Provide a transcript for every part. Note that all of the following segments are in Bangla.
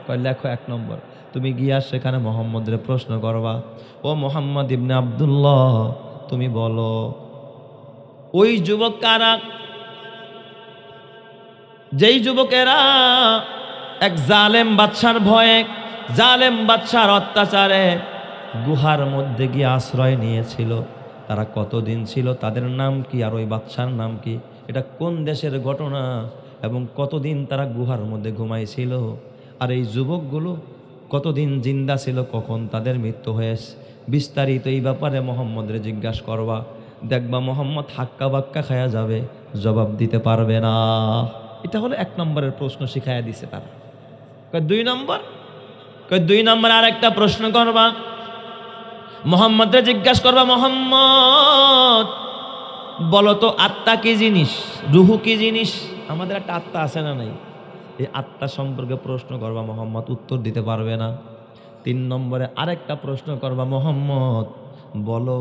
কয় লেখো 1 নম্বর, তুমি গিয়া সেখানে মোহাম্মদের প্রশ্ন করবা, ও মোহাম্মদ ইবনে আব্দুল্লাহ তুমি বলো ওই যুবক কারা, যেই যুবকেরা এক জালেম বাদশার ভয়ে, জালেম বাদশার অত্যাচারে গুহার মধ্যে গিয়ে আশ্রয় নিয়েছিল। তারা কতদিন ছিল, তাদের নাম কি, আর ওই বাদশার নাম কি, এটা কোন দেশের ঘটনা এবং কতদিন তারা গুহার মধ্যে ঘুমাইছিল, আর এই যুবকগুলো কতদিন জিন্দা ছিল, কখন তাদের মৃত্যু হয়েছে, বিস্তারিত এই ব্যাপারে মোহাম্মদরে জিজ্ঞাসা করবা। দেখবা মোহাম্মদ হাক্কা বাক্কা খায়া যাবে, জবাব দিতে পারবে না। এটা হলো 1 নম্বরের প্রশ্ন শিখাইয়া দিছে তারা। কয় 2 নম্বর, কয় 2 নম্বর আর একটা প্রশ্ন করবা, মোহাম্মদরে জিজ্ঞাসা করবা, মোহাম্মদ বলো তো আত্মা কি জিনিস, রুহু কি জিনিস, আমাদের একটা আত্মা আছে না নাই, এই আত্মা সম্পর্কে প্রশ্ন করবা, মোহাম্মদ উত্তর দিতে পারবে না। 3 নম্বরে আরেকটা প্রশ্ন করবা, মোহাম্মদ বলো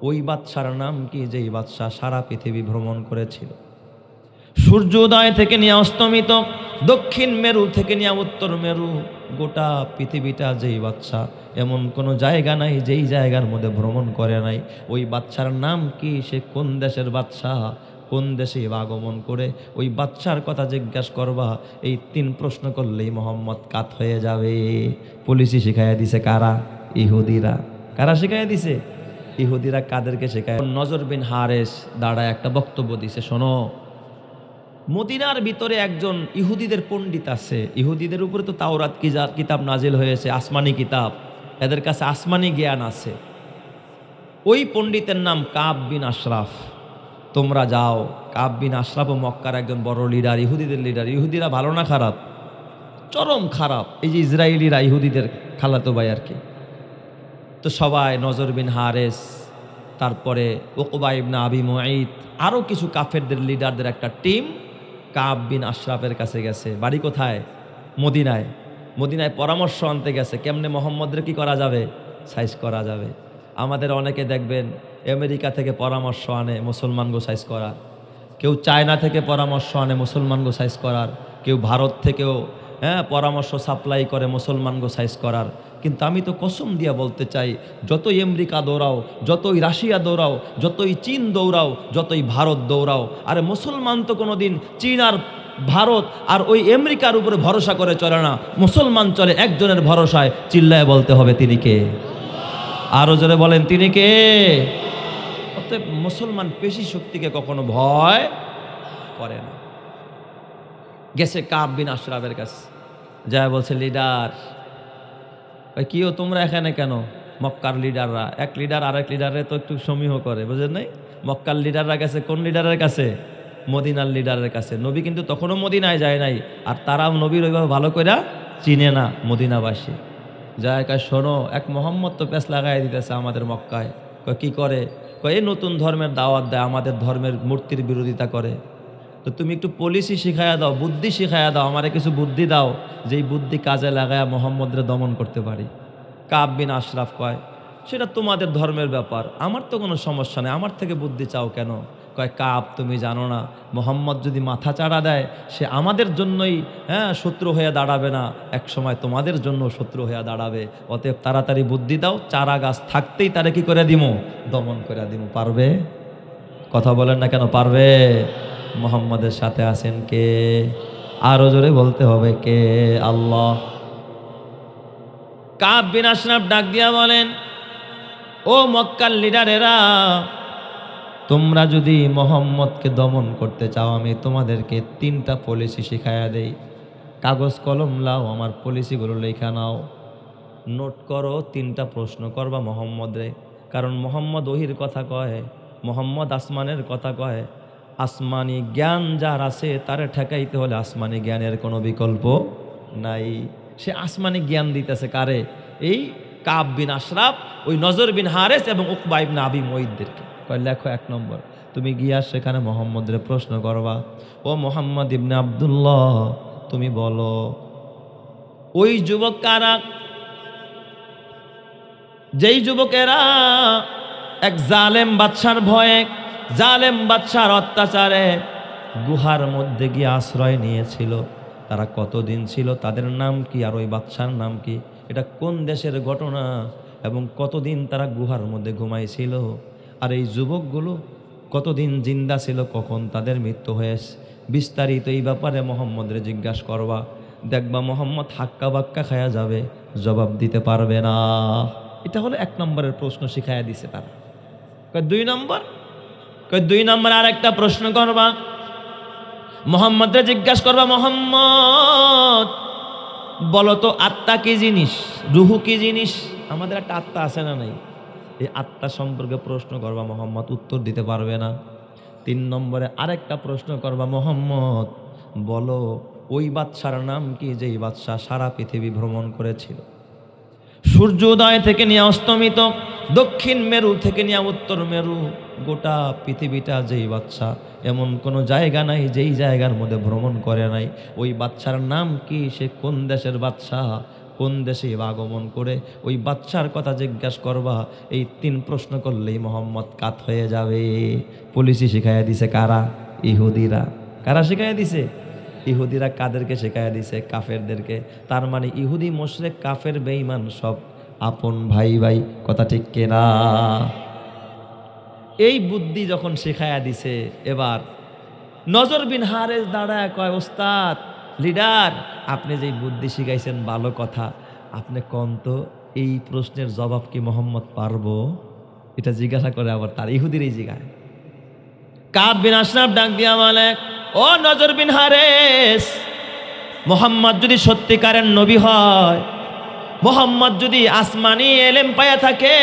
ওই বাদশার নাম কি, যেই বাদশাহ সারা পৃথিবী ভ্রমণ করেছিল, সূর্যোদয় থেকে নিয়ে অস্তমিত, দক্ষিণ মেরু থেকে নিয়ে উত্তর মেরু, গোটা পৃথিবীটা যেই বাদশা, এমন কোনো জায়গা নাই যেই জায়গার মধ্যে ভ্রমণ করে নাই, ওই বাদশার নাম কি, সে কোন দেশের বাদশা, কোন দেশে আগমন করে, ওই বাদশার কথা জিজ্ঞাসা করবা। এই 3 প্রশ্ন করলেই মোহাম্মদ কাত হয়ে যাবে। পুলিশই শিখাইয়া দিছে কারা, ইহুদিরা। কারা শিখাইয়া দিছে, ইহুদিরা। কাদেরকে শেখায়, নজর বিন হারেস দাঁড়ায় একটা বক্তব্য দিছে, শোনো মদিনার ভিতরে একজন ইহুদিদের পণ্ডিত আছে, ইহুদিদের উপরে তো তাওরাত কিতাব নাজিল হয়েছে, আসমানি কিতাব, এদের কাছে আসমানি জ্ঞান আছে। ওই পণ্ডিতের নাম কাব বিন আশরাফ। তোমরা যাও, কাব বিন আশরাফ ও মক্কার একজন বড় লিডার, ইহুদিদের লিডার। ইহুদিরা ভালো না খারাপ, চরম খারাপ, এই যে ইসরায়েলিরা ইহুদিদের খালাতো ভাই আর কি। তো সবাই নজর বিন হারেস, তারপরে উকবা ইবনে আবি মুঈত, আরও কিছু কাফেরদের লিডারদের একটা টিম কাব বিন আশরাফের কাছে গেছে। বাড়ি কোথায়, মদিনায়। মদিনায় পরামর্শ আনতে গেছে, কেমনে মোহাম্মদের কি করা যাবে, সাইজ করা যাবে। আমাদের অনেকে দেখবেন আমেরিকা থেকে পরামর্শ আনে মুসলমানগো সাইজ করার, কেউ চায়না থেকে পরামর্শ আনে মুসলমানগো সাইজ করার, কেউ ভারত থেকেও পরামর্শ সাপ্লাই করে মুসলমানগো সাইজ করার। কিন্তু আমি তো কসম দিয়া বলতে চাই, যতই আমেরিকা দৌড়াও, যতই রাশিয়া দৌড়াও, যতই চীন দৌড়াও, যতই ভারত দৌড়াও, আরে মুসলমান তো কোনোদিন চীন আর ভারত আর ওই আমেরিকার উপরে ভরসা করে চলে না। মুসলমান চলে একজনের ভরসায়, চিল্লায় বলতে হবে তিনি কে, আরো জোরে বলেন তিনি কে। অতএব মুসলমান পেশি শক্তিকে কখনো ভয় করে না। গেছে কাব বিন আশরাফের কাছে, যা বলছে লিডার, কিও তোমরা এখানে কেন? মক্কার লিডাররা, এক লিডার আরেক লিডারে তো একটু সমীহ করে, বুঝেন নাই? মক্কার লিডাররা গেছে কোন লিডারের কাছে, মদিনার লিডারের কাছে। নবী কিন্তু তখনও মদিনায় যায় নাই, আর তারাও নবীর ওইভাবে ভালো করে চিনে না মদিনাবাসী। যায় কয় শোনো, এক মোহাম্মদ তো পেছ লাগাই দিতেছে আমাদের মক্কায়। কয় কি করে? কয় এই নতুন ধর্মের দাওয়াত দেয়, আমাদের ধর্মের মূর্তির বিরোধিতা করে। তো তুমি একটু পলিসি শিখাইয়া দাও, বুদ্ধি শিখাইয়া দাও, আমারে কিছু বুদ্ধি দাও, যেই বুদ্ধি কাজে লাগায়া মোহাম্মদরে দমন করতে পারি। কাব বিন আশরাফ কয় সেটা তোমাদের ধর্মের ব্যাপার, আমার তো কোনো সমস্যা নেই, আমার থেকে বুদ্ধি চাও কেন? কয় কাব তুমি জানো না, মোহাম্মদ যদি মাথা চাড়া দেয় সে আমাদের জন্যই শত্রু হয়ে দাঁড়াবে না, এক সময় তোমাদের জন্য শত্রু হয়ে দাঁড়াবে। অতএব তাড়াতাড়ি বুদ্ধি দাও, চারা গাছ থাকতেই তারে কি করে দিমু, দমন করে দিমু। পারবে? কথা বলেন না কেন, পারবে? মোহাম্মদের সাথে আছেন কে? আরো জোরে বলতে হবে কে? আল্লাহ। কাব বিন আশরাফ ডাক দিয়া বলেন, ও মক্কার লিডারেরা, তোমরা যদি মোহাম্মদকে দমন করতে চাও, আমি তোমাদেরকে 3টা পলিসি শিখাইয়া দেই। কাগজ কলম লাও, আমার পলিসিগুলো লেখা নাও, নোট করো। 3টা প্রশ্ন করবা মোহাম্মদরে, কারণ মোহাম্মদ ওহির কথা কয়, মোহাম্মদ আসমানের কথা কয়। আসমানি জ্ঞান যার আছে তারে ঠেকাইতে হলে আসমানি জ্ঞানের কোনো বিকল্প নাই। সে আসমানি জ্ঞান দিতেছে কারে? এই কাব বিন আশরাফ, ওই নজর বিন হারেস এবং উকবা ইবনে আবি মুঈতদেরকে। কয় লেখো 1 নম্বর, তুমি গিয়া সেখানে মোহাম্মদের প্রশ্ন করবা, ও মোহাম্মদ ইবনে আব্দুল্লাহ তুমি বলো ওই যুবক কারা, যেই যুবকেরা এক জালেম বাদশার ভয়ে, জালেম বাদশার অত্যাচারে গুহার মধ্যে গিয়ে আশ্রয় নিয়েছিল। তারা কতদিন ছিল, তাদের নাম কি, আর ওই বাদশার নাম কি, এটা কোন দেশের ঘটনা, এবং কতদিন তারা গুহার মধ্যে ঘুমাইছিল, আর এই যুবকগুলো কতদিন জিন্দা ছিল, কখন তাদের মৃত্যু হয়েছে, বিস্তারিত এই ব্যাপারে মোহাম্মদরে জিজ্ঞাসা করবা। দেখবা মোহাম্মদ হাক্কা বাক্কা খায়া যাবে, জবাব দিতে পারবে না। এটা হলো 1 নম্বরের প্রশ্ন শিখাইয়া দিছে তারা। কয় 2 নম্বর, কয় 2 নম্বর আর একটা প্রশ্ন করবা, মোহাম্মদরে জিজ্ঞাসা করবা, মোহাম্মদ বলো তো আত্মা কি জিনিস, রুহু কি জিনিস? আমাদের একটা আত্মা আছে না নাই? এই আত্মা সম্পর্কে প্রশ্ন করবা, মোহাম্মদ উত্তর দিতে পারবে না। 3 নম্বরে আরেকটা প্রশ্ন করবা, মোহাম্মদ বলো ওই বাদশার নাম কি, যেই বাদশাহ সারা পৃথিবী ভ্রমণ করেছিল, সূর্যোদয় থেকে নিয়ে অস্তমিত, দক্ষিণ মেরু থেকে নিয়ে উত্তর মেরু, গোটা পৃথিবীটা যেই বাদশা, এমন কোনো জায়গা নাই যেই জায়গার মধ্যে ভ্রমণ করে নাই। ওই বাদশার নাম কি, সে কোন দেশের বাদশা, কোন দেশে আগমন করে, ওই বাদশার কথা জিজ্ঞাসা করবা। এই 3 প্রশ্ন করলেই মোহাম্মদ কাত হয়ে যাবে। পুলিশই শিখাইয়া দিছে কারা? ইহুদিরা। কারা শিখাইয়া দিছে? ইহুদিরা। কাদেরকে শেখাইয়া দিছে? কাফেরদেরকে। তার মানে ইহুদি, মুশরিক, কাফের, বেঈমান সব আপন ভাই ভাই, কথা ঠিক কিনা? এই বুদ্ধি যখন শেখাইয়া দিছে, এবার নজর বিন হারেস দাঁড়ায় কয়, ওস্তাদ, লিডার, আপনি যেই বুদ্ধি শিখাইছেন ভালো কথা, আপনি কোন তো এই প্রশ্নের জবাব কি মোহাম্মদ পারবো? এটা জিজ্ঞাসা করে আবার তার ইহুদিরই জিজ্ঞায়। কাব বিন আশরাফ ডাক দিয়া বলে, ও নজর বিন হারেস, মোহাম্মদ যদি সত্যিকারের নবী হয়, মোহাম্মদ যদি আসমানি এলেম পায়া থাকে,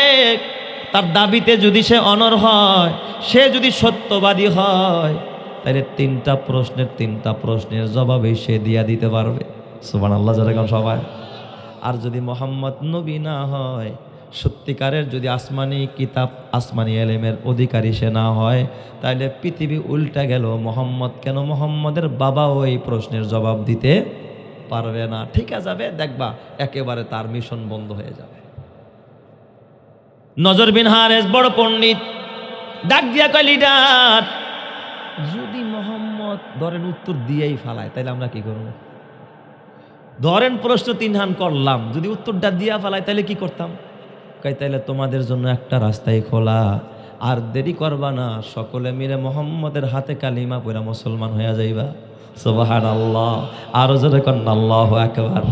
তার দাবিতে যদি সে অনর হয়, সে যদি সত্যবাদী হয়, তাহলে 3টা প্রশ্নের জবাবে সে দিয়া দিতে পারবে। সুবহানাল্লাহ যেরকম সবাই। আর যদি মোহাম্মদ নবী না হয়, সত্যিকারের যদি আসমানি কিতাব, আসমানি এলেমের অধিকারী সে না হয়, তাহলে পৃথিবী উল্টা গেল, মোহাম্মদ কেন, মোহাম্মদের বাবাও এই প্রশ্নের জবাব দিতে পারবে না। ঠিক আছে যাবে, দেখবা একেবারে তার মিশন বন্ধ হয়ে যাবে। নজর বিন হারেস বড় পণ্ডিত, ডাক দিয়া কয়, লিডার, যদি মোহাম্মদ ধরেন উত্তর দিয়েই ফালায়, তাহলে আমরা কি করব? ধরেন প্রশ্ন 3 হান করলাম, যদি উত্তরটা দিয়া ফালায় তাহলে কি করতাম? কয়, তাইলে তোমাদের জন্য একটা রাস্তাই খোলা, আর দেরি করবা না, সকলে মিলে মোহাম্মদের হাতে কালিমা পড়া মুসলমান হয়ে যাইবা। সুবহানাল্লাহ। আরো জোরে কন্না আল্লাহু আকবার।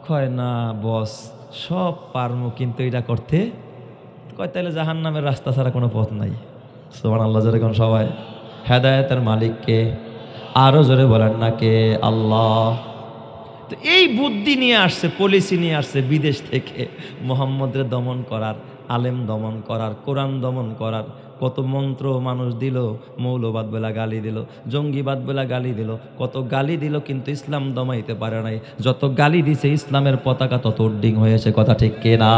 কয়, না বস, সব পারমু, কিন্তু এটা করতে। কয়, তাইলে জাহান্নামের রাস্তা ছাড়া কোনো পথ নাই। সুবহানাল্লাহ জোরে কোন সবাই। হেদায়েতের মালিক কে? আরো জোরে বলেন না কে? আল্লাহ। তো এই বুদ্ধি নিয়ে আসছে, পলিসি নিয়ে আসছে বিদেশ থেকে, মোহাম্মদের দমন করার, আলেম দমন করার, কোরআন দমন করার। কত মন্ত্র মানুষ দিল, মৌলবাদ বলা গালি দিল, জঙ্গিবাদ বলা গালি দিল, কত গালি দিল, কিন্তু ইসলাম দমাইতে পারে নাই। যত গালি দিছে ইসলামের পতাকা তত উড্ডিং হয়েছে, কথা ঠিক কিনা?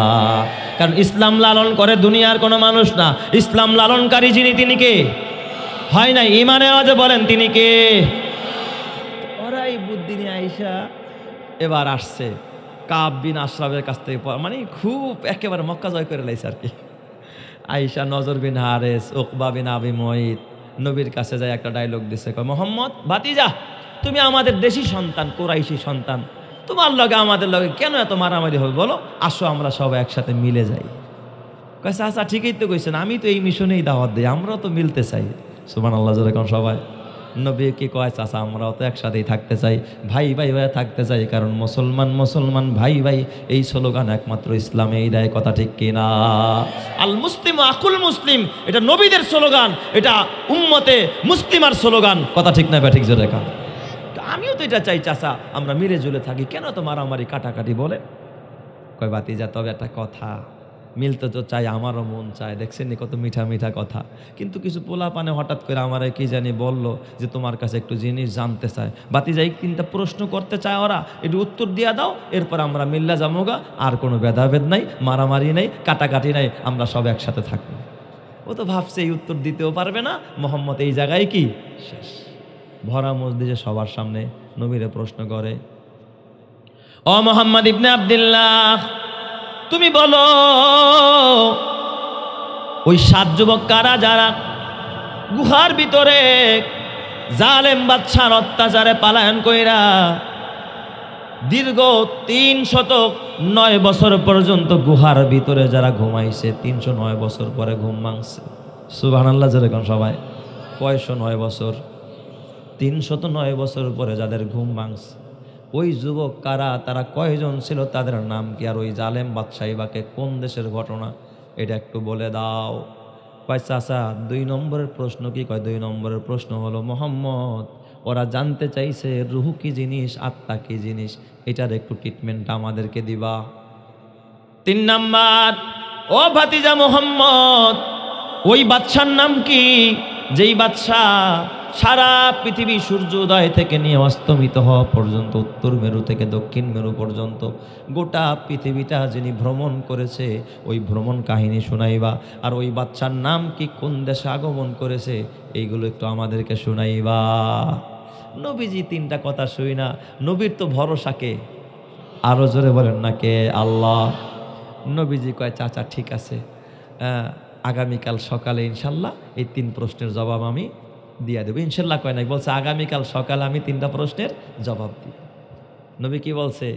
কারণ ইসলাম লালন করে দুনিয়ার কোনো মানুষ না, ইসলাম লালনকারী যিনি, তিনি কে? হয় নাই? ইমানে আওয়াজে বলেন, তিনি কে? ওরা এই বুদ্ধি নিয়ে আইসা এবার আসছে কাব বিন আশরাফের কাছ থেকে, মানে খুব একেবারে মক্কা জয় করে লাইছে আর কি। আইসা নজর বিন হারেস, উকবা বিন আবি মুঈত নবীর কাছে যায় একটা ডায়লগ দিছে, কয়, মোহাম্মদ ভাতিজা, তুমি আমাদের দেশি সন্তান, কুরাইশি সন্তান, তোমার লগে আমাদের লগে কেন এত মারামারি হবে বলো? আসো আমরা সবাই একসাথে মিলে যাই। কয়েছে, আচ্ছা ঠিকই তো কইছেন, আমি তো এই মিশনেই দাওয়াত দিই, আমরাও তো মিলতে চাই। সুবহানাল্লাহ যেরকম সবাই। নবী কি কয়, চাচা আমরাও তো একসাথেই থাকতে চাই, ভাই ভাই ভাই থাকতে চাই, কারণ মুসলমান মুসলমান, ভাই ভাই, এই স্লোগান একমাত্র ইসলামেই দেয়, কথা ঠিক কিনা? আল মুসলিম আকুল মুসলিম, এটা নবীদের স্লোগান, এটা উম্মতে মুসলিমার স্লোগান, কথা ঠিক না? ঠিক জোরে কান। আমিও তো এটা চাই চাচা, আমরা মিলে জুলে থাকি, কেন তো মারামারি কাটাকাটি বলে? কয়, ভাতিজা, তবে একটা কথা, মিলতে তো চাই, আমারও মন চায়, দেখছেন কত মিঠা মিঠা কথা, কিন্তু কিছু পোলা পানে হঠাৎ করে আমার কি জানি বলল যে তোমার কাছে একটু জিনিস জানতে চায়। ভাতিজা, এই 3টা প্রশ্ন করতে চায় ওরা, একটু উত্তর দিয়া দাও, এরপর আমরা মিল্লা যামোগা, আর কোনো ভেদাভেদ নাই, মারামারি নাই, কাটাকাটি নাই, আমরা সব একসাথে থাকবো। ও তো ভাবছে এই উত্তর দিতেও পারবে না, মোহাম্মদ এই জায়গায় কি শেষ। ভরা মসজিদে সবার সামনে নবীরে প্রশ্ন করে, ও মোহাম্মদ ইবনে আব্দুল্লাহ, তুমি বলো ওই 7 যুবক কারা, যারা গুহার ভিতরে জালেম বাদশার অত্যাচারে পালায়ন কইরা দীর্ঘ 309 বছর পর্যন্ত গুহার ভিতরে যারা ঘুমাইছে 309 বছর পরে ঘুম ভাঙছে। সুবহানাল্লাহ যেরকম সবাই কয়শো 9 বছর, 309 বছর পরে যাদের ঘুম ভাঙছে, ওই যুবক কারা, তারা কয়জন ছিল, তাদের নাম কি, আর ওই জালেম বাদশাহিবাকে কোন দেশের ঘটনা, এটা একটু বলে দাও। কয় চাচা 2 নম্বরের প্রশ্ন কি? কয় 2 নম্বরের প্রশ্ন হলো মোহাম্মদ, ওরা জানতে চাইছে রুহ কি জিনিস, আত্মা কি জিনিস, এটার একটু ট্রিটমেন্ট আমাদেরকে দিবা। 3 নাম্বার, ও ভাতিজা মোহাম্মদ, ওই বাদশার নাম কি, যেই বাদশা সারা পৃথিবী সূর্যোদয় থেকে নিয়ে অস্তমিত হওয়া পর্যন্ত, উত্তর মেরু থেকে দক্ষিণ মেরু পর্যন্ত গোটা পৃথিবীটা যিনি ভ্রমণ করেছে, ওই ভ্রমণ কাহিনী শোনাইবা। আর ওই বাদশার নাম কি, কোন দেশে আগমন করেছে, এইগুলো একটু আমাদেরকে শোনাইবা। নবীজি 3টা কথা শুই না, নবীর তো ভরসাকে, আরো জোরে বলেন না কে? আল্লাহ। নবীজি কয় চাচা ঠিক আছে, আগামীকাল সকালে ইনশাল্লাহ এই 3 প্রশ্নের জবাব আমি দিয়া দেবো। ইনশাল্লাহ কয় নাই, বলছে আগামীকাল সকালে আমি 3টা প্রশ্নের জবাব দিব। নবী কি বলছে?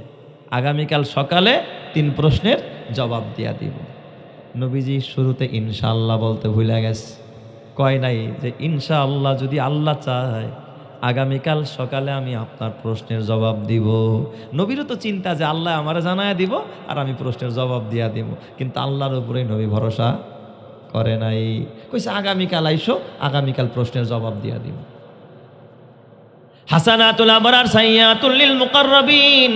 আগামীকাল সকালে 3 প্রশ্নের জবাব দিয়া দিব। নবীজি শুরুতে ইনশাআল্লাহ বলতে ভুলে গেছে, কয় নাই যে ইনশাআল্লাহ যদি আল্লাহ চায় আগামীকাল সকালে আমি আপনার প্রশ্নের জবাব দিব। নবীরও তো চিন্তা যে আল্লাহ আমারে জানায় দিব আর আমি প্রশ্নের জবাব দিয়া দিব, কিন্তু আল্লাহর উপরে নবী ভরসা করে নাই। কইছে আগামীকাল আইসো, আগামীকাল প্রশ্নের জবাব দিয়া দিব। হাসানাতুল আবরার সাইয়াতুল লিল মুকাররাবিন,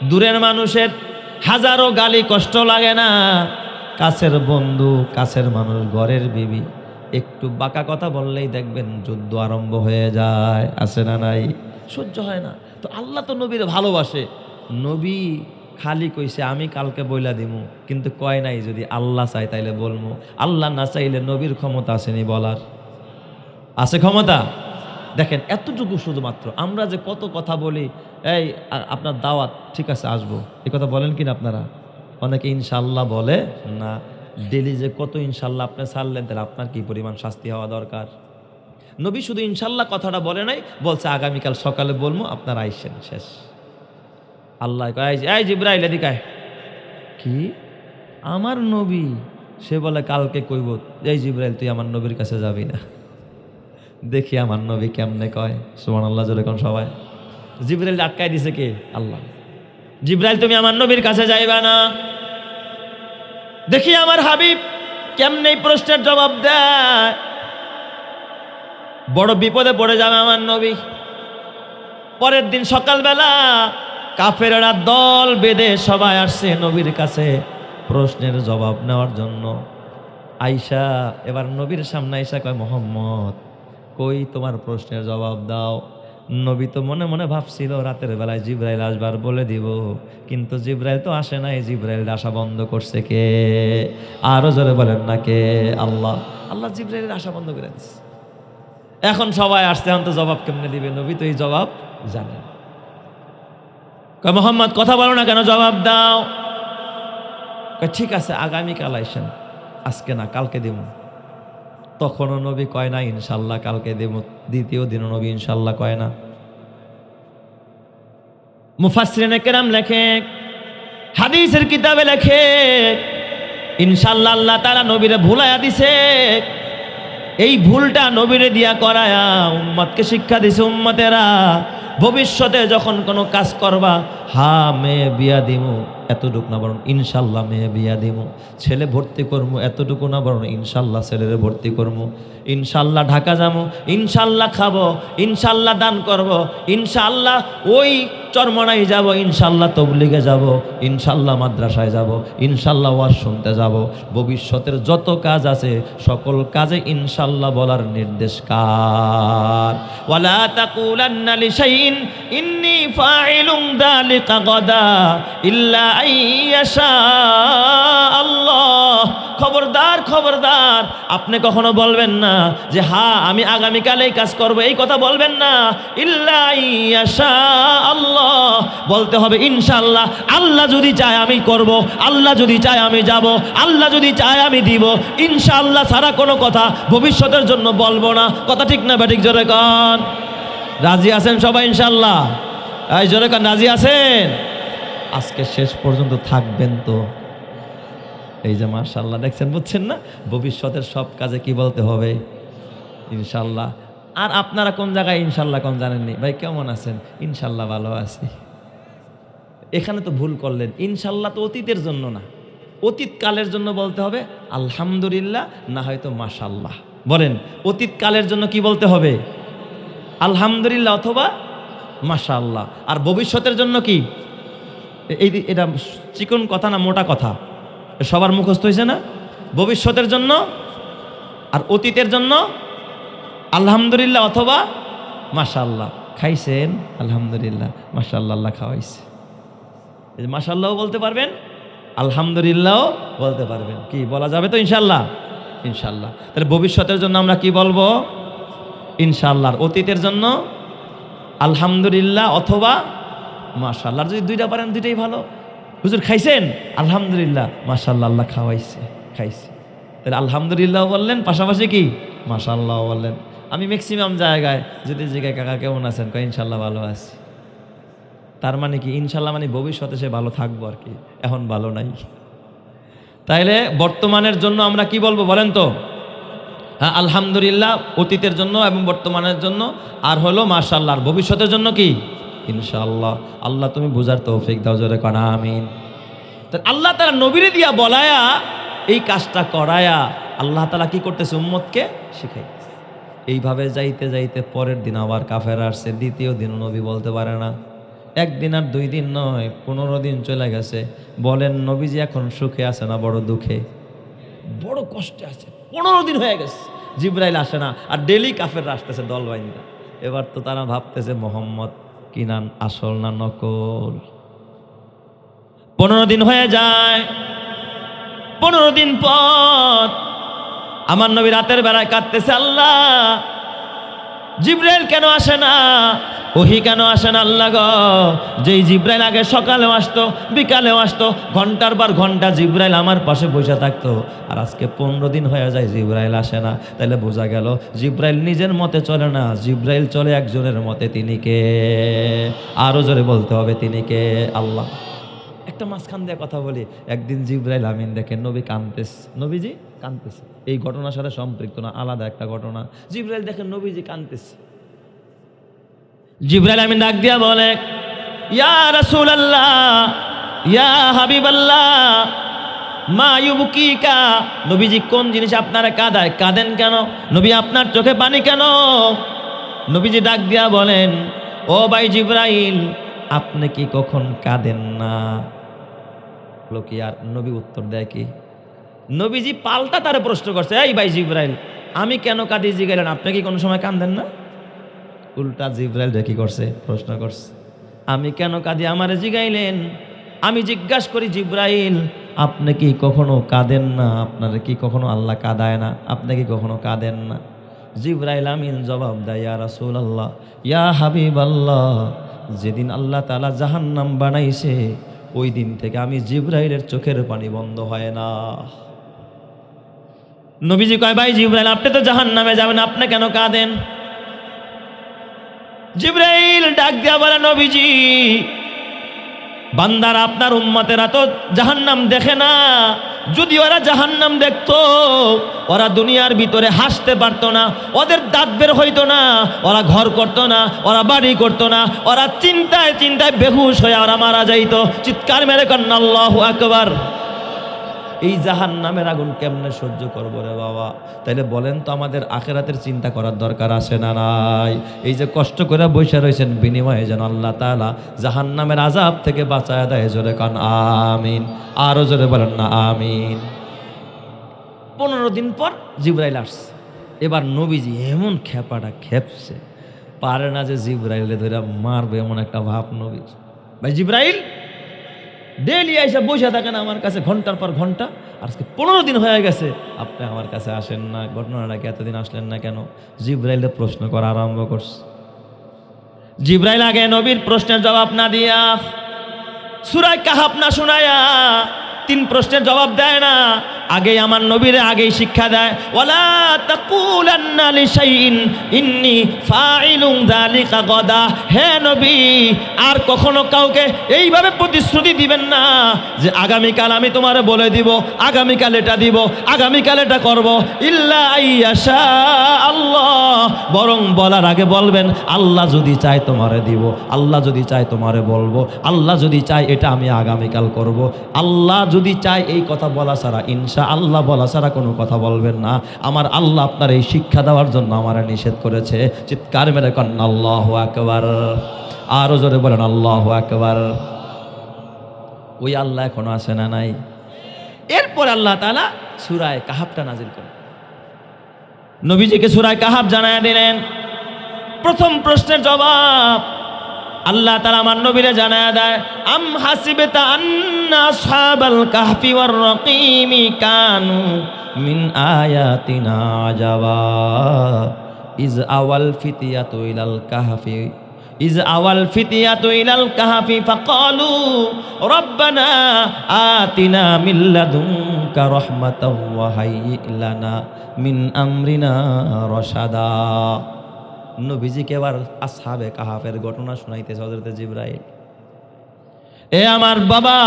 দূরের মানুষের হাজারো গালি কষ্ট লাগে না, কাছের বন্ধু, কাছের মানুষ, ঘরের বিবি একটু বাঁকা কথা বললেই দেখবেন যুদ্ধ আরম্ভ হয়ে যায়, আছে না নাই? সহ্য হয় না। তো আল্লাহ তো নবীর ভালোবাসে, নবী খালি কইছে আমি কালকে বইলা দিমু, কিন্তু কয় নাই যদি আল্লাহ চাই তাইলে বলবো। আল্লাহ না চাইলে নবীর ক্ষমতা আসেনি বলার? আছে ক্ষমতা? দেখেন এতটুকু শুধুমাত্র। আমরা যে কত কথা বলি, এই আপনার দাওয়াত, ঠিক আছে আসবো, এই কথা বলেন কিনা আপনারা? অনেকে ইনশাল্লাহ বলে না। ডেলি যে কত ইনশাল্লাহ আপনি ছাড়লেন, তাহলে আপনার কি পরিমাণ শাস্তি হওয়া দরকার? নবী শুধু ইনশাল্লাহ কথাটা বলে নাই, বলছে আগামীকাল সকালে বলবো, আপনারা আইসেন, শেষ। আল্লাহ এই জিবরাইল এদিকে আয়। কি আমার নবী? সে বলে কালকে কইব, এই জিবরাইল তুই আমার নবীর কাছে যাবি না। দেখি আমার নবী কেমনে কয়। সুবহানাল্লাহ যেরকম সবাই। জিবরাইল আটকায় দিছে কে? আল্লাহ। জিবরাইল তুমি আমার নবীর কাছে যাইবা না, দেখি আমার হাবিব কেমনে প্রশ্নের জবাব দেয়। বড় বিপদে পড়ে যাবে আমার নবী। পরের দিন সকালবেলা কাফেররা দল বেঁধে সবাই আসছে নবীর কাছে প্রশ্নের জবাব নেওয়ার জন্য। আইসা এবার নবীর সামনে আইসা কয়, মোহাম্মদ কই তোমার প্রশ্নের জবাব দাও। নবী তো মনে মনে ভাবছিল রাতের বেলায় জিবরাইল আসবার বলে দিব, কিন্তু জিবরাইল তো আসে নাই। জিবরাইল আশা বন্ধ করছে কে? আরো জোরে বলেন না কে? আল্লাহ। আল্লাহ জিবরাইলের আশা বন্ধ করে দিচ্ছে। এখন সবাই আসতে, এখন তো জবাব কেমনে দিবে? নবী তো এই জবাব জানেন। কয় মোহাম্মদ কথা বলো না কেন, জবাব দাও। কয় ঠিক আছে আগামীকাল আইসেন, আজকে না কালকে দিব। তখনও নবী কয় না ইনশাল্লাহ কালকে দেব। দ্বিতীয় দিনও নবী ইনশাল্লাহ কয় না। মুফাসসিরিনে কেরাম লেখে, হাদিসের কিতাবে লেখে, ইনশাল্লাহ আল্লাহ তাআলা নবীরে ভুলাইয়া দিছে। এই ভুলটা নবীরে দিয়া করায়া উম্মতকে শিক্ষা দিছে, উম্মতেরা ভবিষ্যতে যখন কোনো কাজ করবা, হ্যাঁ মেয়ে বিয়া দিমু এতটুকু না, বরং ইনশাল্লাহ মেয়ে বিয়া দিমু। ছেলে ভর্তি করবো এতটুকু না, বরং ইনশাল্লাহ ছেলেরে ভর্তি করবো। ইনশাল্লাহ ঢাকা যাবো, ইনশাল্লাহ খাবো, ইনশাল্লাহ দান করব, ইনশাল্লাহ ওই চরমনাই যাব, ইনশাল্লাহ তবলিগে যাব, ইনশাল্লাহ মাদ্রাসায় যাব, ইনশাল্লাহ ওয়াজ শুনতে যাব। ভবিষ্যতের যত কাজ আছে সকল কাজে ইনশাল্লাহ বলার নির্দেশ কার? ওয়ালা তাকুলান্না লিশাইইন ইন্নী ফাইলুন যালিকা গাদা ইল্লা আইয়াশা আল্লাহ। খবরদার খবরদার, আপনি কখনো বলবেন না যে হ্যাঁ আমি আগামীকাল এই কাজ করব, এই কথা বলবেন না। ইল্লা ইয়াশা আল্লাহ, বলতে হবে ইনশাআল্লাহ, আল্লাহ যদি চায় আমি করব, আল্লাহ যদি চায় আমি যাব, আল্লাহ যদি চায় আমি দিব। ইনশাআল্লাহ ছাড়া কোনো কথা ভবিষ্যতের জন্য বলবো না। কথা ঠিক না ব্যাটিক? জোরে কন। রাজি আছেন সবাই ইনশাআল্লাহ? এই জোরে কন, রাজি আছেন? আজকে শেষ পর্যন্ত থাকবেন তো? এই যে মাশাআল্লাহ দেখছেন, বুঝছেন না? ভবিষ্যতের সব কাজে কি বলতে হবে? ইনশাআল্লাহ। আর আপনারা কোন জায়গায় ইনশাআল্লাহ কোন জানেননি? ভাই কেমন আছেন? ইনশাআল্লাহ ভালো আছি। এখানে তো ভুল করলেন। ইনশাআল্লাহ তো অতীতের জন্য না, অতীত কালের জন্য বলতে হবে আলহামদুলিল্লাহ, না হয়তো মাশাআল্লাহ। বলেন, অতীত কালের জন্য কি বলতে হবে? আলহামদুলিল্লাহ অথবা মাশাআল্লাহ। আর ভবিষ্যতের জন্য কি? এটা চিকন কথা না মোটা কথা? সবার মুখস্থ হয়েছে না? ভবিষ্যতের জন্য আর অতীতের জন্য আলহামদুলিল্লাহ অথবা মাশাআল্লাহ। খাইছেন? আলহামদুলিল্লাহ, মাশাআল্লাহ, আল্লাহ খাওয়াইছে। এই যে মাশাআল্লাহও বলতে পারবেন, আলহামদুলিল্লাহও বলতে পারবেন। কি বলা যাবে তো ইনশাআল্লাহ? ইনশাআল্লাহ। তাহলে ভবিষ্যতের জন্য আমরা কি বলবো? ইনশাআল্লাহ। আর অতীতের জন্য আলহামদুলিল্লাহ অথবা মাশাআল্লাহ। যদি দুইটা পারেন দুইটাই ভালো। হুজুর খাইছেন? আলহামদুলিল্লাহ, মাশাআল্লাহ, আল্লাহ খাওয়াইছে, খাইছে। তাহলে আলহামদুলিল্লাহ বললেন, পাশাপাশি কি মাশাআল্লাহ বললেন। আমি ম্যাক্সিমাম জায়গায় যদি জিজ্ঞাসা কাকা কেমন আছেন, কয় ইনশাআল্লাহ ভালো আছি। তার মানে কি? ইনশাআল্লাহ মানে ভবিষ্যতে সে ভালো থাকবো আর কি, এখন ভালো নাই। তাইলে বর্তমানের জন্য আমরা কি বলবো বলেন তো? হ্যাঁ আলহামদুলিল্লাহ অতীতের জন্য এবং বর্তমানের জন্য, আর হলো মাশাআল্লাহ। আর ভবিষ্যতের জন্য কি? ইনশাআল্লাহ। আল্লাহ তুমি বুঝার তৌফিক দাও, জোরে কন আমিন। আল্লাহ তাআলা নবীরে দিয়া বলায়া এই কাজটা করায়া আল্লাহ তাআলা কি করতেছে? উম্মতকে শিখাইতেছে। এইভাবে যাইতে যাইতে পরের দিন আবার কাফেররা আসছে। দ্বিতীয় দিন নবী বলতে পারে না। একদিন আর 2 দিন নয়, 15 দিন চলে গেছে। বলেন নবীজি এখন সুখে আছে না বড় দুঃখে? বড় কষ্টে আছে। 15 দিন হয়ে গেছে, জিবরাইল আসে না। আর ডেলি কাফেররা আসতেছে দল বাইন্দা। এবার তো তারা ভাবতেছে মোহাম্মদ কিনান আসল না নকল। 15 দিন হয়ে যায়। 15 দিন পর আমার নবী রাতের বেলায় কাঁদতেছে, আল্লাহ জিবরাইল কেন আসে না? ওহি কেন আসে না আল্লাহ গো? যেই জিবরাইল আগে সকালেও আসতো, বিকালেও আসতো, ঘন্টার পর ঘন্টা জিবরাইল আমার পাশে বসে থাকতো, আর আজকে 15 দিন হয়ে যায় জিবরাইল আসে না। তাহলে বোঝা গেল জিবরাইল নিজের মতে চলে না, জিবরাইল চলে একজনের মতে। তিনি কে? আরো জোরে বলতে হবে, তিনি কে? আল্লাহ। একটা মাঝখান দিয়ে কথা বলি। একদিন জিবরাইল আমিন দেখেন নবী কাঁদতেছে, নবীজি কাঁদতেছে। এই ঘটনার সাথে সম্পৃক্ত না, আলাদা একটা ঘটনা। জিবরাইল দেখেন নবীজি কাঁদতেছে। জিবরাইল আমিন ডাক দিয়া বলে, ইয়া রাসূলুল্লাহ, ইয়া হাবিবাল্লাহ, মা ইউবকিকা। নবীজি কোন জিনিস আপনারা কাঁদায়? কাঁদেন কেন? নবী আপনার চোখে পানি কেন? নবীজি ডাক দিয়া বলেন, ও ভাই জিবরাইল, আপনি কি কখন কাঁদেন না? লোকে আর নবী উত্তর দেয় কি? নবীজি পাল্টা তারে প্রশ্ন করছে, এই ভাই জিবরাইল, আমি কেন কাঁদি জিগাইলেন, আপনি কি কোনো সময় কাঁদেন না? উল্টা জিবরাইল কি করছে? প্রশ্ন করছে, আমি কেন কাঁদি আমারে জিগাইলেন? আমি জিজ্ঞাসা করি, জিবরাইল আপনি কি কখনো কাঁদেন না? আপনারে কি কখনো আল্লাহ কাঁদায় না? আপনি কি কখনো কাঁদেন না? জিবরাইল আমিন জবাব দেয়, ইয়া রাসূলুল্লাহ, ইয়া হাবিবাল্লাহ, যেদিন আল্লাহ তাআলা জাহান্নাম বানাইছে ওই দিন থেকে আমি জিবরাইলের চোখের পানি বন্ধ হয় না। নবীজি কয়, ভাই জিবরাইল আপনি তো জাহান্নামে যাবেন, আপনি কেন কাঁদেন? জিবরাইল ডাক দিয়া বলে, নবীজি বান্দারা আপনার উম্মতেরা তো জাহান্নাম দেখে না। যদি ওরা জাহান্নাম দেখতো, ওরা দুনিয়ার ভিতরে হাসতে পারতো না, ওদের দাঁত বের হইতো না, ওরা ঘর করতো না, ওরা বাড়ি করতো না, ওরা চিন্তায় চিন্তায় বেহুশ হয়ে ওরা মারা যাইতো। চিৎকার মেরে কন্যা আল্লাহু আকবার। এই জাহান্নামের আগুন কেমনে সহ্য করবো রে বাবা? তাইলে বলেন তো, আমাদের আখিরাতের চিন্তা করার দরকার আছে না নাই? এই যে কষ্ট করে বসে রয়েছেন, বিনিময়ে যেন আল্লাহ তাআলা জাহান্নামের আযাব থেকে বাঁচায় দেয়। জোরে কান আমিন। আরো জোরে বলেন না আমিন। 15 দিন পর জিবরাইল আসছে। এবার নবীজি এমন খেপাটা খেপছে, পারে না যে জিবরাইলে ধরে মারবে, এমন একটা ভাব নবীজি। ভাই জিবরাইল ডেলি আইসা বসে থাকেন আমার কাছে ঘন্টার পর ঘন্টা, আজকে 15 দিন হয়ে গেছে আপনি আমার কাছে আসেন না, ঘটনাটা কি এতদিন আসলেন না কেন? জিব্রাইল প্রশ্ন করা আরম্ভ করছে। জিব্রাইল আগে নবীর প্রশ্নের জবাব না দিয়া, সূরা কাহাফ না শুনায়া 3 প্রশ্নের জবাব দেয় না, আগেই আমার নবীরে আগেই শিক্ষা দেয়, ওয়ালা তাকুলান্না লিশাইইন ইন্নী ফাইলুন যালিকা গাদা। হে নবী, আর কখনো কাউকে এইভাবে প্রতিশ্রুতি দিবেন না যে আগামীকাল আমি তোমারে বলে দিব, আগামীকাল এটা দিব, আগামীকাল এটা করব, ইল্লা আইয়াশা আল্লাহ। বরং বলার আগে বলবেন আল্লাহ যদি চায় তোমারে দিব, আল্লাহ যদি চায় তোমারে বলবো, আল্লাহ যদি চায় এটা আমি আগামীকাল করব, আল্লাহ যদি চায়। এই কথা বলা ছাড়া, ইনশা আল্লাহ বলা ছাড়া কোনো কথা বলবেন না। আমার আল্লাহ আপনার এই শিক্ষা দেওয়ার জন্য আমার নিষেধ করেছে। চিৎকার মেরে কন্যা আল্লাহু আকবার, আরো জোরে বলেন আল্লাহু আকবার। ওই আল্লাহ এখনো আসে না নাই? এরপর আল্লাহ তাআলা সূরা কাহাফটা নাজিল করেন, নবীজিকে সূরা কাহাফ জানায়া দিলেন। প্রথম প্রশ্নের জবাব আল্লাহ তাআলা আমার নবীরে জানায়া দেয়, আম হাসিবতা আন্না আসহাবাল কাহফি ওয়ার রাকিমি কানু মিন আয়াতিনা আজাবা ইজ আওয়াল ফিতিয়াতু ইলাল কাহফি ইজ আওয়াল ফিতিয়াতু ইলাল কাহফি ফাকালু রব্বানা আতিনা মিন লাদুনকা রাহমাতাও ওয়া হাইয়্যি লানা মিন আমরিনা রাশাদা। নবীজিকে এবার আসহাবে কাহাফের ঘটনা শুনাইতেছে হযরত জিবরাইল। এ আমার বাবা,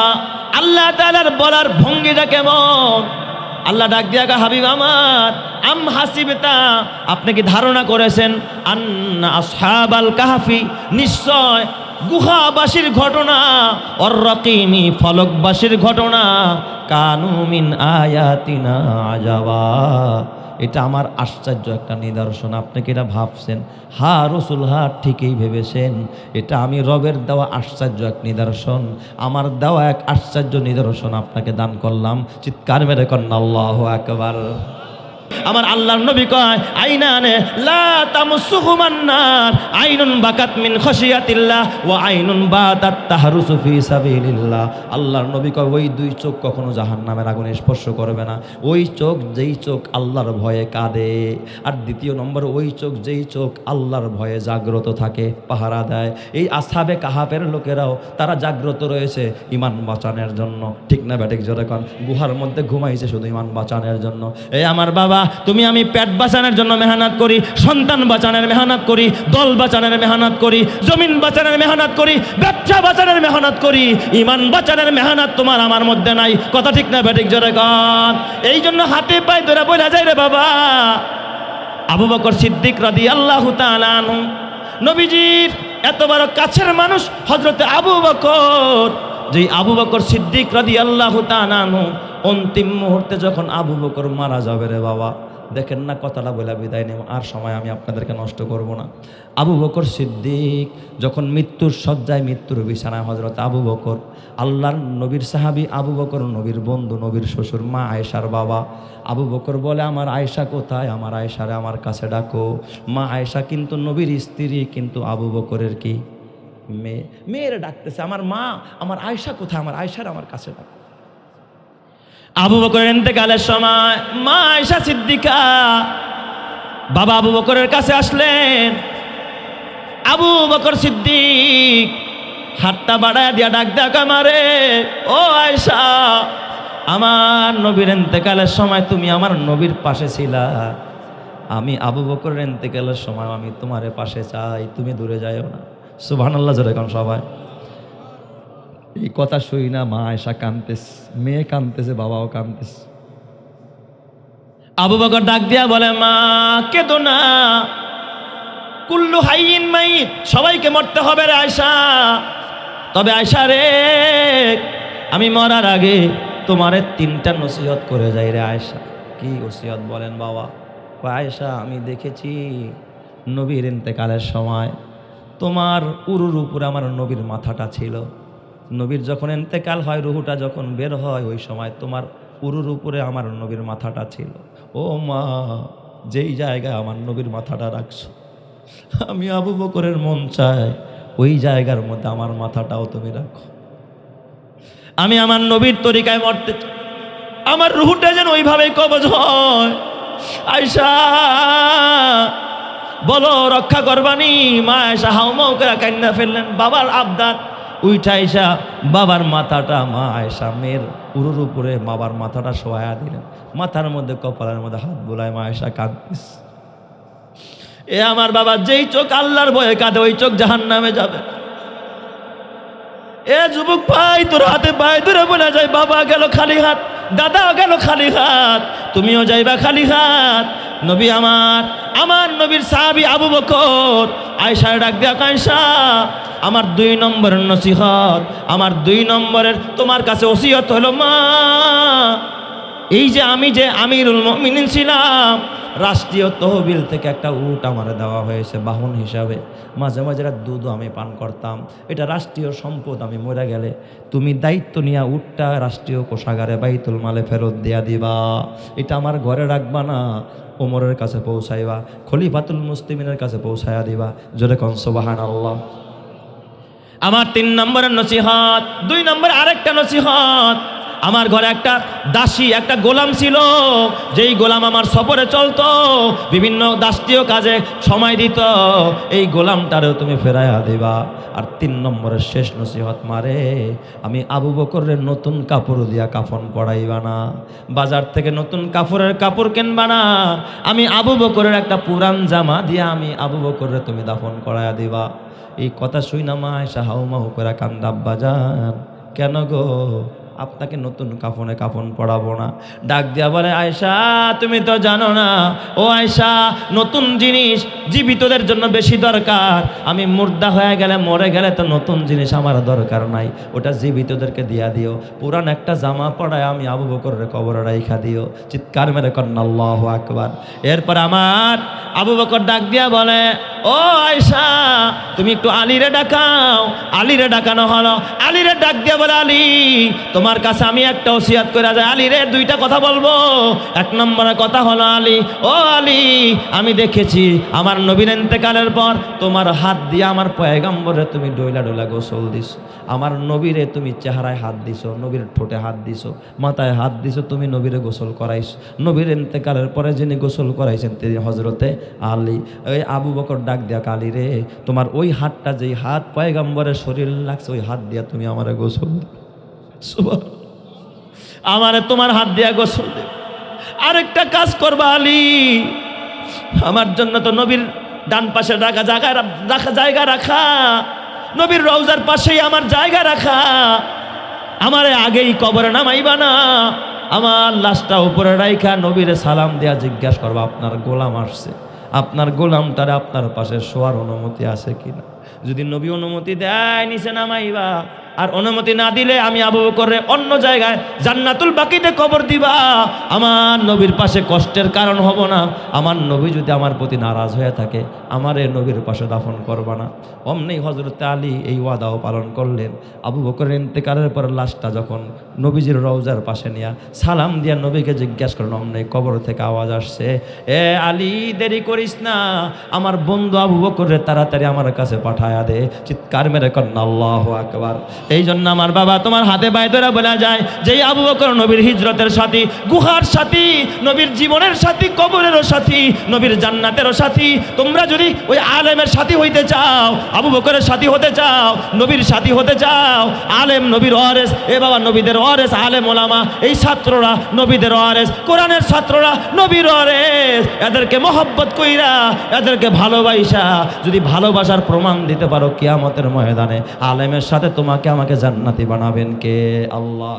আল্লাহ তাআলার বলার ভঙ্গিটা কেমন? আল্লাহ ডাক দিয়া গা, হাবিব আমার, আম হাসিবতা, আপনি কি ধারণা করেছেন, আন্না আসহাবাল কাহফি, নিশ্চয় গুহাবাসীর ঘটনা, অর রাকিমি, ফলকবাসীর ঘটনা, কানু মিন আয়াতিনা আজাবা, এটা আমার আশ্চর্য একটা নিদর্শন। আপনি কি এটা ভাবছেন? হা রসুল, হা ঠিকই ভেবেছেন। এটা আমি রবের দেওয়া আশ্চর্য এক নিদর্শন, আমার দেওয়া এক আশ্চর্য নিদর্শন আপনাকে দান করলাম। চিৎকার মেরে কন্যা আল্লাহু আকবার। আমার আল্লাহর নবী কয়, আইনানে লা তামসুহুমান নার, আইনুন বাকাত মিন খাশিয়াতিল্লাহ ওয়া আইনুন বাতাত তাহরুসু ফি সাবিলিল্লাহ। আল্লাহর নবী কয়, ওই 2 চোখ কখনো জাহান্নামের আগুনে স্পর্শ করবে না। ওই চোখ যেই চোখ আল্লাহর ভয়ে কাঁদে, আর দ্বিতীয় নম্বর ওই চোখ যেই চোখ আল্লাহর ভয়ে জাগ্রত থাকে, পাহারা দেয়। এই আসহাবে কাহাফের লোকেরাও তারা জাগ্রত রয়েছে ঈমান বাঁচানোর জন্য। ঠিক না বেঠিক জোরে কোন? গুহার মধ্যে ঘুমাইছে শুধু ঈমান বাঁচানোর জন্য। এই আমার বাবা, তুমি আমি পেট বাঁচানোর জন্য মেহনত করি, সন্তান বাঁচানোর মেহনত করি, দল বাঁচানোর মেহনত করি, জমিন বাঁচানোর মেহনত করি, ব্যবসা বাঁচানোর মেহনত করি, ঈমান বাঁচানোর মেহনত তোমার আমার মধ্যে নাই। কথা ঠিক না বেঠিক জোরে কোন? এই জন্য হাতে পায়ে ধরে বলা যায় রে বাবা, আবু বকর সিদ্দিক রাদিয়াল্লাহু তাআলা আনহু, নবীজির এত বড় কাছের মানুষ হযরতে আবু বকর, যেই আবু বকর সিদ্দিক রাদিয়াল্লাহু তাআলা আনহু অন্তিম মুহূর্তে যখন আবু বকর মারা যাবে রে বাবা, দেখেন না কথাটা বলে বিদায় নেব, আর সময় আমি আপনাদেরকে নষ্ট করব না। আবু বকর সিদ্দিক যখন মৃত্যুর শয্যায়, মৃত্যুর বিছানায়, হযরত আবু বকর, আল্লাহর নবীর সাহাবী আবু বকর, নবীর বন্ধু, নবীর শ্বশুর, মা আয়েশার বাবা। আবু বকর বলে, আমার আয়েশা কোথায়? আমার আয়েশারে আমার কাছে ডাকো। মা আয়েশা কিন্তু নবীর স্ত্রী, কিন্তু আবু বকরের কি মেয়ে। মেয়েরা ডাকতেছে, আমার মা, আমার আয়েশা কোথায়? আমার আয়েশার আমার কাছে ডাকো। আবু বকরের ইন্তেকালের সময় মা আয়েশা সিদ্দিকা বাবা আবু বকরের কাছে আসলেন। আবু বকর সিদ্দিক হাতটা বাড়ায় দিয়া ডাক দেয়া, আমারে ও আয়েশা, আমার নবীর ইন্তেকালের সময় তুমি আমার নবীর পাশে ছিলা, আমি আবু বকরের ইন্তেকালের সময় আমি তোমার পাশে চাই, তুমি দূরে যাইও না। সুবহানাল্লাহ জোরে কোন সবাই। এই কথা শুই না মা আয়েশা কাঁদতেছে, মেয়ে কাঁদতেছে, বাবাও কাঁদতেছে। আবু বকর ডাক দিয়া বলে, মা কেঁদো না, কুল্লু হাইয়িন মাইত, সবাইকে মরতে হবে রে আয়েশা। তবে আয়েশা রে, আমি মরার আগে তোমারে 3টা নসিহত করে যাই রে আয়েশা। কি ওসিয়ত বলেন বাবা? আয়েশা, আমি দেখেছি নবীর ইন্তেকালের সময় তোমার উরুর উপরে আমার নবীর মাথাটা ছিল। নবীর যখন ইন্তেকাল হয়, রুহুটা যখন বের হয়, ওই সময় তোমার উরুর উপরে আমার নবীর মাথাটা ছিল। ও মা, যেই জায়গায় আমার নবীর মাথাটা রাখছো, আমি আবু বকরের মন চায় ওই জায়গার মধ্যে আমার মাথাটাও তুমি রাখো। আমি আমার নবীর তরিকায় মরতে চাই। আমার রুহটা যেন ওইভাবেই কবজ হয়। আয়েশা বলো রক্ষা করবানি? মা আয়েশা হাউমাউ করে কান্না ফেললেন। বাবার আবদার, উইঠা আয়েশা বাবার মাথাটা মা আয়েশা মেয়ের উরুর উপরে বাবার মাথাটা শোয়া দিলেন। মাথার মধ্যে কপালের মধ্যে হাত বোলায় মা আয়েশা কাঁদতিস। এ আমার বাবা যেই চোখ আল্লাহর ভয়ে কাঁদে ওই চোখ জাহান্নামে যাবে। এ যুবক ভাই, তোর হাতে পায়ে ধরে বলে যায় বাবা গেল খালি হাত, দাদা গেল খালি হাত, তুমিও যাইবা খালি হাত। নবী আমার নবীর সাহাবী আবু বকর আয়েশার ডাক দিয়া, আয়েশা আমার 2 নম্বরের নসিহত, আমার 2 নম্বরের তোমার কাছে ওসিয়ত হলো মা, এই যে আমি যে আমিরুল মুমিনিন ছিলাম, রাষ্ট্রীয় তহবিল থেকে একটা উট আমার দেওয়া হয়েছে বাহন হিসাবে। মাঝে মাঝে দুধও আমি পান করতাম। এটা রাষ্ট্রীয় সম্পদ, আমি মরে গেলে তুমি দায়িত্ব নিয়ে উটটা রাষ্ট্রীয় কোষাগারে বাইতুল মালে ফেরত দিয়া দিবা। এটা আমার ঘরে রাখবা না, ওমরের কাছে পৌঁছাইবা, খলিফাতুল মুসলিমিনের কাছে পৌঁছাইয়া দিবা। জোরে কোন সুবহানাল্লাহ। আমার 3 নম্বরের নসিহত। 2 নম্বরে আরেকটা নসিহত, আমার ঘরে একটা দাসী, একটা গোলাম ছিল, যেই গোলাম আমার সফরে চলতো, বিভিন্ন দাসীয় কাজে সময় দিত, এই গোলামটারেও তুমি ফেরাইয়া দিবা। আর 3 নম্বরের শেষ নসিহত, মারে আমি আবু বকরের নতুন কাপড় দিয়া কাফন পড়াইবা না, বাজার থেকে নতুন কাপড় কিনবা না, আমি আবু বকরের একটা পুরান জামা দিয়া আমি আবু বকরের তুমি দাফন করাইয়া দিবা। এই কথা শুই না মা আয়েশা হাউমাহু করে কান্দা, আব্বাজান কেন গো, আপনাকে নতুন কাফন পড়াবো না। ডাক দিয়া বলে, আয়েশা তুমি তো জানো না, ও আয়েশা নতুন জিনিস জীবিতদের জন্য বেশি দরকার, আমি মুর্দা হয়ে গেলে মরে গেলে তো নতুন জিনিস আমার দরকার নাই, ওটা জীবিতদেরকে দিয়া দিও। পুরান একটা জামা পড়ায় আমি আবু বকরের কবরে রাইখা দিও। চিৎকার মেরে কন্যা আল্লাহু আকবার। এরপর আমার আবু বকর ডাক দিয়া বলে, ও আয়েশা তুমি একটু আলীরে ডাকাও। আলীরে ডাকানো হলো। আলীরে ডাক দিয়া বলে, আলী তোমার কাছে আমি একটা ওসিয়ত করে যাই। আলী রে 2টা কথা বলবো। 1 নম্বরের কথা হলো, আলী ও আলী আমি দেখেছি আমার নবীর ইন্তেকালের পর তোমার হাত দিয়ে আমার পয়গম্বরে তুমি ডইলা ডইলা গোসল দিছো, আমার নবীরে তুমি চেহারায় হাত দিছো, নবীর ঠোঁটে হাত দিছো, মাথায় হাত দিছো, তুমি নবীরে গোসল করাইছো। নবীর ইন্তেকালের পরে যিনি গোসল করাইছেন তিনি হযরতে আলী। ওই আবু বকর ডাক দিয়া, আলী রে তোমার ওই হাতটা, যেই হাত পয়গম্বরের শরীর লাগছে, ওই হাত দিয়া তুমি আমারে গোসল আমারে তোমার হাত দিয়া গোসল দে। আরেকটা কাজ করবা আলী, আমার জন্য তো নবীর ডান পাশে জায়গা রাখা, নবীর রওজার পাশেই আমার জায়গা রাখা, আমারে আগেই কবরে নামাইবা না, আমার লাশটা উপরে রাইখা নবীরে সালাম দিয়া জিজ্ঞাসা করবা আপনার গোলাম আসছে, আপনার গোলামটারে আপনার পাশে শোয়ার অনুমতি আছে কিনা। যদি নবী অনুমতি দেয় নিচে নামাইবা, আর অনুমতি না দিলে আমি আবু বকরের অন্য জায়গায় জান্নাতুল বাকিতে কবর দিবা। আমার নবীর পাশে কষ্টের কারণ হব না। আমার নবী যদি আমার প্রতি নারাজ হয়ে থাকে, আমার এই নবীর পাশে দাফন করবা না। অমনি হযরত আলী এই ওয়াদাও পালন করলেন। আবু বকরের ইন্তেকালের পর লাশটা যখন নবীজির রওজার পাশে নিয়ে সালাম দিয়া নবীকে জিজ্ঞাসা করেন, অমনি কবর থেকে আওয়াজ আসছে, এ আলী দেরি করিস না, আমার বন্ধু আবু বকরের তাড়াতাড়ি আমার কাছে পাঠায়া দে। চিৎকার মেরে কন্যা আল্লাহু আকবার। এই জন্য আমার বাবা তোমার হাতে পায়ে ধরে বলা যায়, যেই আবু বকর নবীর হিজরতের সাথী, গুহার সাথী, নবীর জীবনের সাথী, কবরেরও সাথী, নবীর জান্নাতেরও সাথী। তোমরা যদি ওই আলেমের সাথী হইতে চাও, আবু বকরের সাথী হতে চাও, নবীর সাথী হতে চাও, আলেম নবীর ওয়ারেস, এ বাবা নবীদের ওয়ারেস আলেম ওলামা, এই ছাত্ররা নবীদের ওয়ারেস, কোরআনের ছাত্ররা নবীর ওয়ারেস, এদেরকে মহব্বত কইরা, এদেরকে ভালোবাসা, যদি ভালোবাসার প্রমাণ দিতে পারো কিয়ামতের ময়দানে, আলেমের সাথে তোমাকে আমাকে জান্নাতি বানাবেন কে? আল্লাহ।